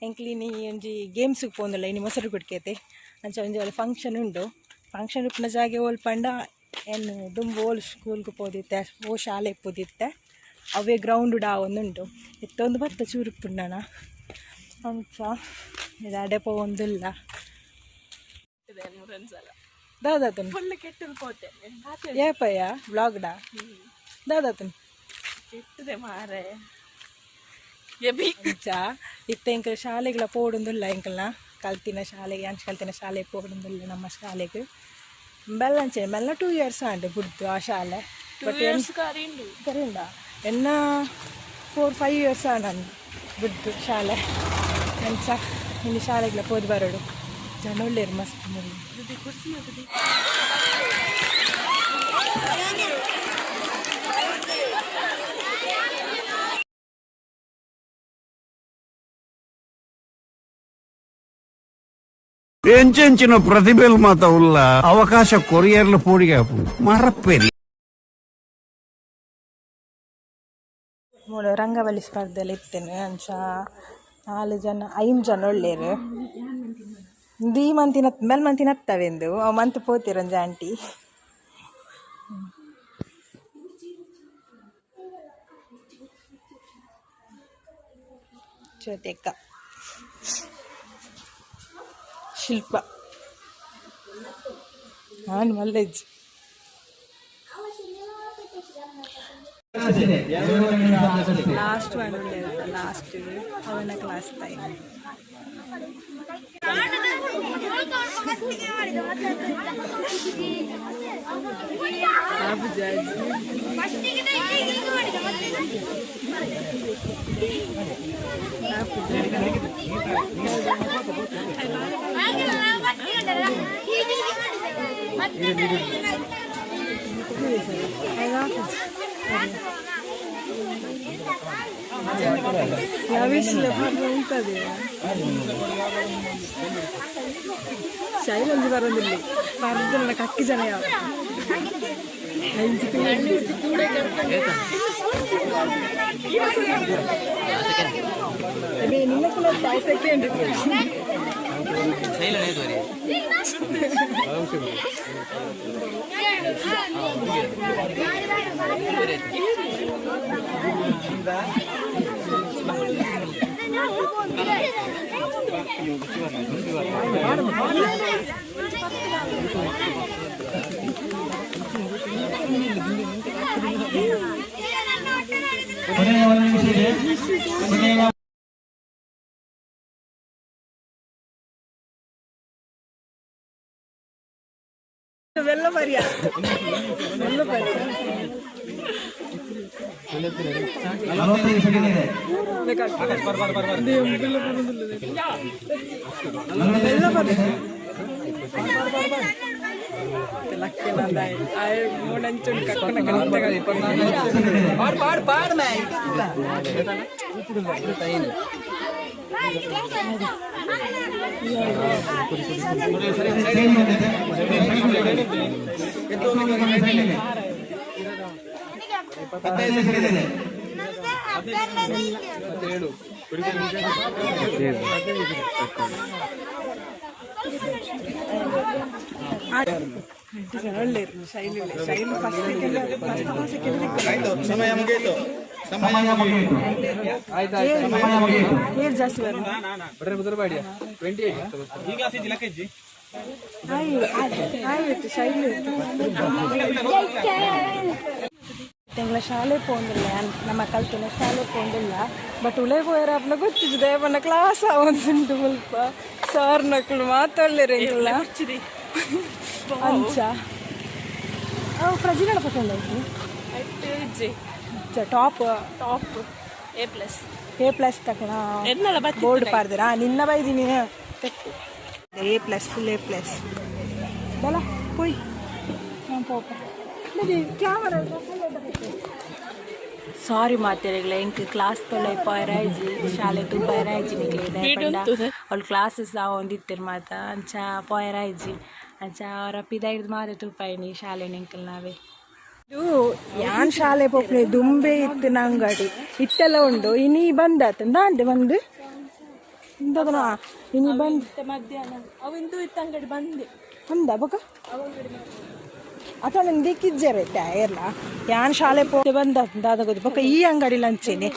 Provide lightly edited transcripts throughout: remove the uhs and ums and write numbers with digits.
ಎಂಕ್ಲಿನಿ ಒಂಜಿ ಗೇಮ್ಸ್ಗೆ ಪೋಂದುಲ್ಲ ಇನಿ ಮೊಸರು ಕುಡ್ಕೇತೆ ಅಂಚ ಒಂಜಿ ಒಳ್ಳೆ ಫಂಕ್ಷನ್ ಉಂಡು. ಫಂಕ್ಷನ್ ಉಪ್ಪುನ ಜಾಗೆ ಓಲ್ ಪಂಡ ಏನು ದುಂಬು ಓಲ್ ಸ್ಕೂಲ್ಗೆ ಪೋದಿತ್ತೆ ಓ ಶಾಲೆಗೆ ಪೋದಿತ್ತೆ ಅವೇ ಗ್ರೌಂಡ್ ಡಾ ಒಂದುಂಟು ಇತ್ತೊಂದು ಬತ್ತ ಚೂರು ಪುಂಡಣ ಅಂಚ ಇದು ಅಡೆ ಪೋವೊಂದುಲ್ಲ ದಾದಾತನ್ ಏಪಯ್ಯ ಬ್ಲಾಗ್ಡಾ ದಾದಾತನ್ ಕೆಟ್ಟದೆ ಮಾರೆ ಇತ್ತ ಎಂಕಲ್ ಶಾಲೆಗಳ ಪೋಡುಂದಿಲ್ಲ ಎಂಕಲ್ನ ಕಲ್ತಿನ ಶಾಲೆಗೆ ಅಂಚ ಕಲ್ತಿನ ಶಾಲೆಗೆ ಪೋಡುಂದಿಲ್ಲ ನಮ್ಮ ಶಾಲೆಗೆ ಬೆಲ್ಲಂಚೆ ಬೆಲ್ಲ 2 years ಆಂಡು ಬಿಡ್ತು ಆ ಶಾಲೆ ಬಟ್ ಕರಿಂಡ ಎನ್ನ 4-5 years ಆಂಡು ಬಿಡ್ತು ಶಾಲೆ ಅಂಚ ಇಲ್ಲಿ ಶಾಲೆಗಳ ಪೋದು ಬರೋಡು ಜನ ಒಳ್ಳೆಯರು ಮಸ್ತ್ ಮುಗಿ ಎಂచెಂಚಿನ ಪ್ರತಿಭೆಲ್ ಮಾತ ಉಲ್ಲ ಅವಕಾಶ ಕೊರಿಯರ್ಲ ಪೋಡಿಗೆ ಮರಪ್ಪೇರಿ ರಂಗವಲ್ಲಿ ಸ್ಪರ್ಧೆಯಲ್ಲಿ ಇರ್ತೇನೆ ಅಂಚ 5 ಜನ ಒಳ್ಳೆಯರು ದಿ ಮಂತಿನ ಮೇಲ್ ಮಂತಿನ ಹತ್ತವೆಂದು ಅವು ಮಂತ್ ಪೋತಿರಂಜ ಆಂಟಿ ಜೊತೆಕ ಶಿಲ್ಪ ನಾನು ಮಲ್ಲೇಜ್ ಲಾಸ್ಟ್ ಒನ್ ಲಾಸ್ಟ್ ಅವನ ಕ್ಲಾಸ್ ಟೈಮ್ ఉంటుంది ಶೈಲಂಜಿ ಬರೋದಿಲ್ಲ ಪರ್ದನ ಕಕ್ಕಿ ಜನ ಯಾವ ನಿನ್ನ ಕೂಡ 5 ಸೆಕೆಂಡ್ വെള്ള പരിയാ വെള്ള പരിയാ ಒಳ್ಳೆಯರು ಶೈಲಿ ಶೈಲಿ ಸಮಯ ಮುಗಿಯಿತು ಏರ್ ಜಾಸ್ತಿ ಆಯ್ತು ಶೈಲಿ ತಿಂಗಳ ಶಾಲೆ ಪೋಂದಿಲ್ಲ ನಮ್ಮ ಕಲ್ತಿನ ಶಾಲೆ ಪೋಂದಿಲ್ಲ ಬಟ್ ಉಳೆ ಹೋಯರಪ್ಪನ ಗೊತ್ತಿದೆ ಅವನ ಕ್ಲಾಸ್ ಆವಂದುಂಟು ಸ್ವಲ್ಪ ಸಾರ್ ನಕ್ಳು ಮಾತಾಡಲಿರಂಗಿಲ್ಲ ಅಂಚ ಅವು ಪ್ರಜಿಗಳ ಪಸಂದಾಯ್ತು ಟಾಪ್ A+ ತಕ್ಷಣ ಬೋರ್ಡ್ ಪಾರ್ದಿರಾ ನಿನ್ನ ಬೈದಿನಿ A+ ಫುಲ್ A+ ಬಲ ಹೋಯ್ ಕ್ಯಾಮರಾ ಸಾರಿ ಮಾತೆರೆಗ್ಲ ಎಂಕ್ ಕ್ಲಾಸ್ ತೊಲೆ ಪೈರಾಯ್ಜಿ ಶಾಲೆ ತು ಪೈರಾಯ್ಜಿ ನಿಕ್ಲೆ ಅವ್ಳು ಕ್ಲಾಸಸ್ ಒಂದಿತ್ತಿರ್ ಮಾತ ಅಂಚ ಪೈರಾಯ್ಜಿ ಅಂಚ ಅವರ ಪಿದೈಡ್ದು ಮಾತ ತುಪಾಯಿನಿ ಶಾಲೆ ನೆಂಕಲ್ ನಾವೇ ಇದು ಯಾನ್ ಶಾಲೆ ಪೋಪ್ಲೆ ದುಂಬೆ ಇತ್ತು ಅಂಗಡಿ ಇತ್ತೆಲ್ಲ ಉಂಡು ಇನಿ ಬಂದಾತ ದಾಂಡೆ ಬಂದು ಇಂದದನ ಇನಿ ಬಂದು ಮಧ್ಯಾಹ್ನ ಅವಿಂದು ಇತ್ತು ಅಂಗಡಿ ಬಂದೆ ಅಂದ ಬಕ ಅಥ ನಂದು ದಿಕ್ಕಿಜ್ಜರೆ ಟೈರ್ಲ ಯಾನ್ ಶಾಲೆ ಪೋತೆ ಬಂದ ದಾದ ಗೊತ್ತು ಬಕ ಈ ಅಂಗಡಿ ಲಂಚೇನೆ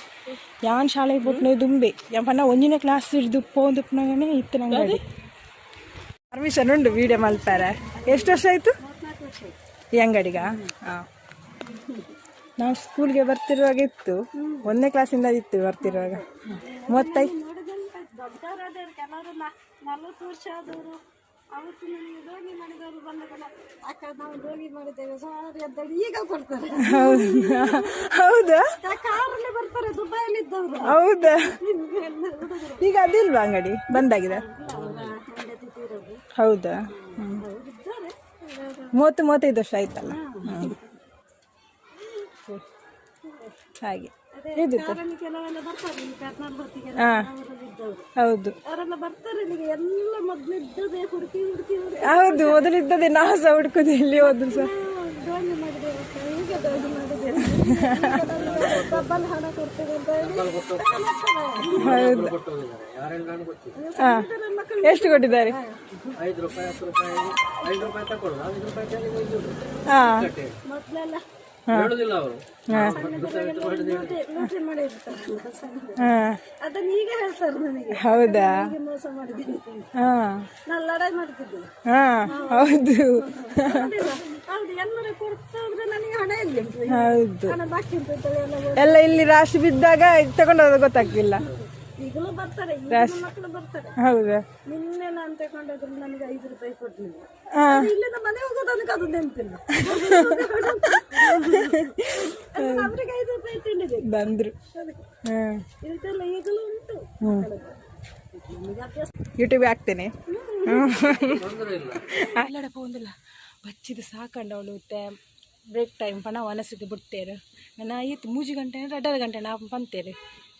ಯಾನ್ ಶಾಲೆ ಪೋಟ್ನೆ ದುಂಬೆ ಯಾನ್ ಪನ್ನ ಒಂಜಿನ ಕ್ಲಾಸ್ ಹಿಡ್ದು ಪೋಂದುಪ್ನಾಗನೆ ಇತ್ತಿನ ಅಂಗಡಿ ಪರ್ಮಿಷನ್ ಉಂಡು ವಿಡಿಯೋ ಮಲ್ಪಾರ ಎಷ್ಟು ವರ್ಷ ಆಯಿತು ಈ ಅಂಗಡಿಗ ಹಾಂ ನಾವು ಸ್ಕೂಲ್ಗೆ ಬರ್ತಿರುವಾಗ ಇತ್ತು 1ನೇ ಕ್ಲಾಸಿಂದ ಇತ್ತು ಬರ್ತಿರುವಾಗ 35 40 ವರ್ಷ ಆದವರು ಅವತ್ತು ನನಗೆ ದೋಣಿ ಮಾಡಿದವರು ಬಂದಾಗ ಅಕ್ಕ ನಾವು ದೋಣಿ ಮಾಡಿದ್ದೇವೆ ಸಾರಿ ಅಂತ ಈಗ ಕೊಡ್ತಾರೆ. ಹೌದಾ? ಕಾರಲ್ಲೇ ಬರ್ತಾರೆ ದುಬೈಲಿದ್ದವರು. ಹೌದಾ? ಈಗ ಅದಿಲ್ವಾ ಅಂಗಡಿ ಬಂದಾಗಿದೆ? ಹೌದಾ? 30-35 ವರ್ಷ ಆಯ್ತಲ್ಲ. ಹಾಗೆ ಹೌದು ಹೌದು ಮೊದಲಿದ್ದದೆ ನಾವು ಸಹ ಹುಡುಕುದು ಇಲ್ಲಿ ಹೋದ್ರು ಸಹ ಹೌದು. ಎಷ್ಟು ಕೊಟ್ಟಿದ್ದಾರೆ? ಹೇಳುದಿಲ್ಲ ಅವರು ಅದನ್ನ ಈಗ ಹೇಳ್ತಾರೆ ನನಗೆ. ಹೌದಾ? ಮೋಸ ಮಾಡಿದ್ದೀನಿ ನಾನು ಲಡಾಯಿ ಮಾಡ್ತಿದ್ದೆ. ಹೌದು ಹೌದು ಎಲ್ಲರೂ ಕೊಡ್ತಾರೆ ನನಗೆ ಹಣ ಇಲ್ಲ. ಹೌದು ಹಣ ಬಾಕಿ ಉಂಟು ಎಲ್ಲ ಇಲ್ಲಿ ರಾಶಿ ಬಿದ್ದಾಗ ತಗೊಂಡೋದು ಗೊತ್ತಾಗ್ಲಿಲ್ಲ. ಈಗಲೂ ಬರ್ತಾರೆ ಮಕ್ಕಳು ಬರ್ತಾರೆ. ಹೌದಾ? ನಿನ್ನೆ ನಾನು ತಗೊಂಡೋದ್ರು ನನಗೆ 5 ರೂಪಾಯಿ ಕೊಡ್ಲಿಲ್ಲ. ಇಲ್ಲಿಂದ ಮನೆ ಹೋಗೋದು ಅದಕ್ಕೆ ಅದು ನೆನಪಿಲ್ಲ. ಅವರಿಗೆ 5 ರೂಪಾಯಿ ತಿಂಡಿದೆ ಬಂದ್ರು. ಇದೆಲ್ಲ ಈಗಲೂ ಉಂಟು. ಯೂಟ್ಯೂಬ್ ಹಾಕ್ತೇನೆ. ಎಲ್ಲಡೆ ಪೋಂದಿಲ್ಲ ಬಚ್ಚಿದು ಸಾಕಂಡು ಅವಳು ಬ್ರೇಕ್ ಟೈಮ್ ಪಣ ವನಸಿಗೆ ಬಿಡ್ತೇರು. ನಾನು ಆಯ್ತು 3 ಗಂಟೆ 2 ಗಂಟೆ ನಾವು ಬಂತೇರಿ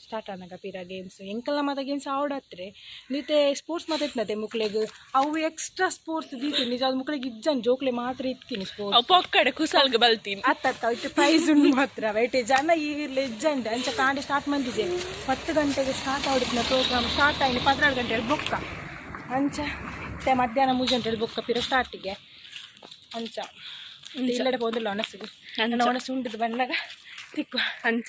ಸ್ಟಾರ್ಟ್ ಆನಾಗ ಪೀರ ಗೇಮ್ಸ್ ಎಂಕಲ್ಲ ಮಾತ ಗೇಮ್ಸ್ ಆಡತ್ರೆ ನೀತೆ ಸ್ಪೋರ್ಟ್ಸ್ ಮಾತಾಡ್ತದೆ ಮುಕ್ಳಿಗೆ ಅವು ಎಕ್ಸ್ಟ್ರಾ ಸ್ಪೋರ್ಟ್ಸ್ ದೀತಿ ನಿಜ ಅದು ಮುಕ್ಳಿಗೆ ಇಜ್ಜನ್ ಜೋಕ್ಲೆ ಮಾತ್ರ ಇತ್ತೀನಿ ಸ್ಪೋರ್ಟ್ಸ್ ಪೊಕ್ಕಡೆ ಕುಸಲ್ಗೆ ಬಲ್ತೀನಿ ಅತ್ತ ಇತ್ತು ಪ್ರೈಸ್ ಉಂಡು ಮಾತ್ರ ವೈಟೇ ಜನ ಈ ಲೆಜ್ಜಂಡ್ ಅಂಚ ಕಾಂಡೆ ಸ್ಟಾರ್ಟ್ ಮಂದಿದೆ 10 ಗಂಟೆಗೆ ಸ್ಟಾರ್ಟ್ ಆಡಿದ್ನ ಪ್ರೋಗ್ರಾಮ್ ಸ್ಟಾರ್ಟ್ ಆಗಿ 12 ಗಂಟೆಯಲ್ಲಿ ಬೊಕ್ಕ ಅಂಚ ಮಧ್ಯಾಹ್ನ 3 ಗಂಟೆಯಲ್ಲಿ ಬೊಕ್ಕ ಪೀರ ಸ್ಟಾರ್ಟಿಗೆ ಅಂಚ ಇಲ್ಲಡೆ ಹೋದಿಲ್ಲ ಒಣಸಿಗೆ ನನ್ನ ಒಣಸು ಉಂಟದು ಬಂದಾಗ ತಿಕ್ಕು ಅಂಚ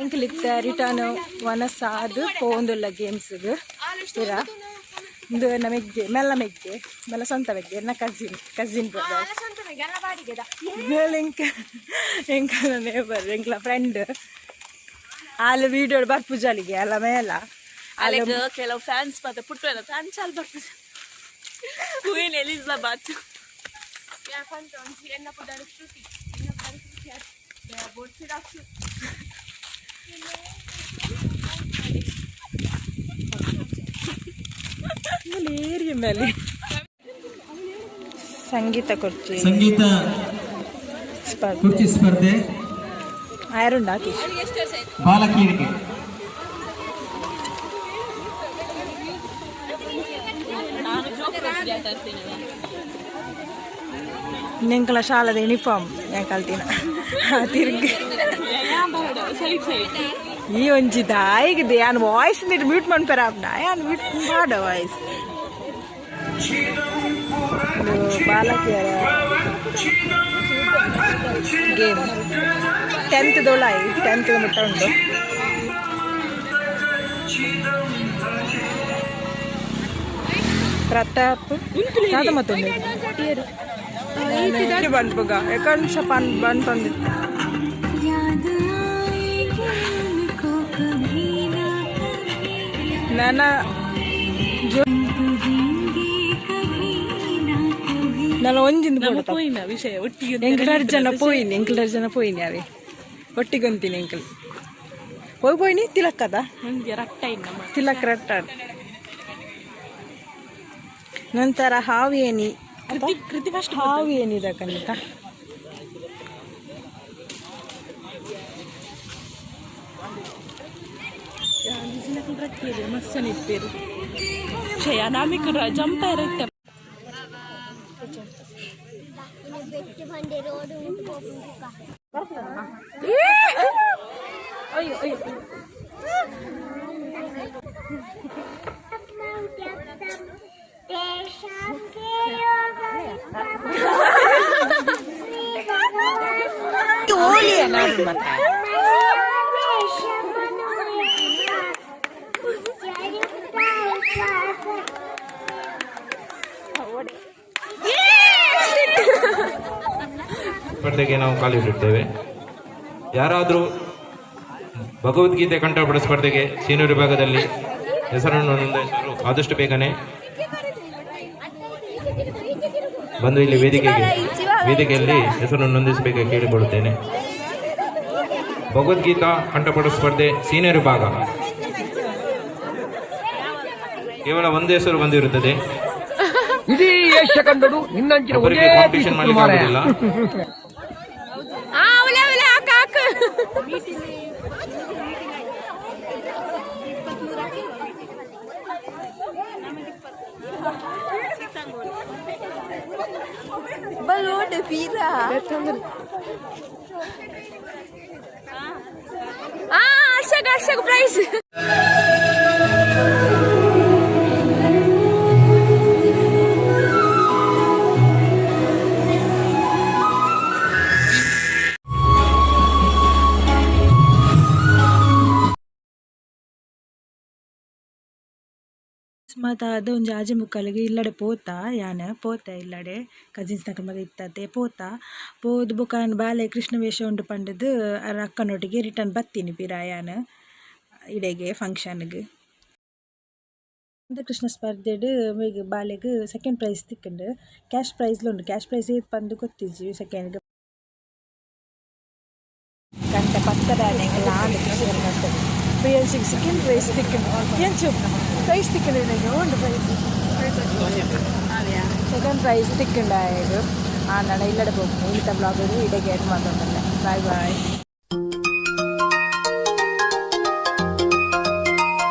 ಎಂಕಲಿತ್ತ ರಿಟರ್ನ್ ವನಸ ಅದು ಪೋಂದುಲ್ಲ ಗೇಮ್ಸ್ಗೆ ಇರ ಇದು ಮೆಗ್ಗೆ ಮೆಲ್ಲ ಸ್ವಂತ ಮೆಗ್ಗೆ ನನ್ನ ಕಸಿನ್ ಬ್ರದರ್ ಎಂಕಲ ನೇಬರ್ ಎಂಕಲ ಫ್ರೆಂಡ್ ಅಲ್ಲಿ ವೀಡಿಯೋ ಬರ್ಪುಜಾಲಿಗೆ ಅಲ್ಲ ಮೇಲ ಅಲ್ಲಿ ಕೆಲವು ಫ್ಯಾನ್ಸ್ ಮತ್ತೆ ಪುಟ್ಟ ಫ್ಯಾನ್ಸ್ ಅಲ್ಲಿ ಬರ್ಪುಜ ಕ್ವೀನ್ ಎಲಿಜಬೆತ್ ಏರಿಯ ಮೇಲೆ ಸಂಗೀತ ಕುರ್ಚಿ ಸ್ಪರ್ಧೆ ಆಯರುಂಡ ಹಾಕಿ ಬಾಲಕೀರಿಗೆ ನೆಂಕಲ ಶಾಲದ ಯೂನಿಫಾರ್ಮ್ ಯಾಕೆ ಕಲ್ತಿನ ತಿರ್ಗಿ ಈ ಒಂಜಿ ದಾಯಿಗಿದೆ ಯಾನ್ ವಾಯ್ಸ್ ನೀರು ಮ್ಯೂಟ್ ಮಾಡ್ಪಾರ ಯಾನ್ ಮ್ಯೂಟ್ ಮಾಡ ವಾಯ್ಸ್ ಬಾಲಕಿಯರ ಗೇಮ್ 10th ದೋಳಾಯಿ 10th ಮುಟ್ಟ ಉಂಟು ಪ್ರತಾಪ್ ಯಾವ್ದು ಮತ್ತೊಂದು ಬಂದ್ಬಗ ಯಾಕಂದ್ರೆ ಬಂದು ಬಂದಿತ್ತು ನನ್ನ ನಾನು ಒಂಜಿಂದ ಪೋಯಿನ ವಿಷಯ ಒಟ್ಟಿಗೆ ಎಂಕಲಾರು ಜನ ಪೋಯಿನಿ ಅವೇ ಒಟ್ಟಿಗೆ ಅಂತೀನಿ ಎಂಕಲ್ ಹೋಯ್ನಿ ತಿಲಕ್ಕದ ನನಗೆ ರಟ್ಟ ಇಲ್ಲ ತಿಲಕ್ ರಟ್ಟ ನಂತರ ಹಾವೇನಿ ಕೃತಿ ಫಸ್ಟ್ ಹಾವೇನಿ ಇದಕ್ಕಂತ ಮಸ್ಸನ್ ಇರ್ತೀರಿ ಕ್ಷಯ ನಾಮಿಕ ಜಂಪರ್ ಇರ್ತಾರೆ ಅಯ್ಯೋ ಸ್ಪರ್ಧೆಗೆ ನಾವು ಕಾಲಿಟ್ಟಿದ್ದೇವೆ. ಯಾರಾದರೂ ಭಗವದ್ಗೀತೆ ಕಂಠಪಾಠ ಸ್ಪರ್ಧೆಗೆ ಸೀನಿಯರ್ ವಿಭಾಗದಲ್ಲಿ ಹೆಸರನ್ನು ನೋಂದಾಯಿಸಲು ಆದಷ್ಟು ಬೇಗನೆ ಬಂದು ಇಲ್ಲಿ ವೇದಿಕೆಯಲ್ಲಿ ಹೆಸರನ್ನು ನೋಂದಾಯಿಸಬೇಕಾಗಿ ಕೇಳಿಕೊಳ್ಳುತ್ತೇನೆ. ಭಗವದ್ಗೀತಾ ಕಂಠಪಾಠ ಸ್ಪರ್ಧೆ ಸೀನಿಯರ್ ವಿಭಾಗ ಕೇವಲ ಒಂದು ಹೆಸರು ಬಂದಿರುತ್ತದೆ. ಇಡೀ ಏಷ್ಯಾ ಕಂಡರು ನಿನ್ನಂಚಿನ ಒಬ್ಬರಿಗೆ ಕಾಂಪಿಟೇಷನ್ ಮಾಡಲಿಕ್ಕೆ ಆಗುವುದಿಲ್ಲ. Balode pira. Chega prize. ಮತ್ತು ಅದು ಒಂದು ಆಜೆ ಮುಕ್ಕಲಿಗೆ ಇಲ್ಲಡೆ ಪೋತಾ ಯಾನೆ ಪೋತ ಇಲ್ಲಡೆ ಕಸಿನ್ಸ್ ನಕಲ್ ಮಗ ಇತ್ತತೆ ಪೋದು ಬುಕಾನ್ ಬಾಲೆ ಕೃಷ್ಣ ವೇಷ ಉಂಡು ಪಂಡದು ಅಕ್ಕನೊಟ್ಟಿಗೆ ರಿಟರ್ನ್ ಬತ್ತೀನಿ ಪಿರಾಯಾನ ಇಡೆಗೆ ಫಂಕ್ಷನ್ಗೆ ಕೃಷ್ಣ ಸ್ಪರ್ಧೆಡು ಮೇಗೆ ಬಾಲೆಗೆ ಸೆಕೆಂಡ್ ಪ್ರೈಸ್ ತಿಕ್ಕಂಡು ಕ್ಯಾಶ್ ಪ್ರೈಸ್ಲು ಉಂಡು ಕ್ಯಾಶ್ ಪ್ರೈಸ್ ಏತ್ ಪಂದು ಗೊತ್ತಿಜ್ಜಿ ಸೆಕೆಂಡ್ಗೆ ಗಂಟೆ ಪಕ್ಕದ ಲಾಂಡ್ ಕೃಷ್ಣ ಮಾಡ್ತಾರೆ ಪ್ರಿಯನ್ಸಿಗೆ ಸೆಕೆಂಡ್ ಪ್ರೈಸ್ ತಿಕ್ಕಂಡು ಏನು ಚೂಪ್ ಪ್ರೈಸ್ ತಿಕ್ಕಂಡು ಉಂಡು ಸೆಕೆಂಡ್ ಪ್ರೈಸ್ ತಿಕ್ಕಂಡು ಆಯ್ತು ನಡ ಇಲ್ಲಡೆ ಹೋಗ್ತೀನಿ ಇಲ್ಲಿತ ಬ್ಲಾಗ್ ಇಡೆಗೆ ಎಡ್ ಮಾಡೋದಲ್ಲ ಬಾಯ್ ಬಾಯ್.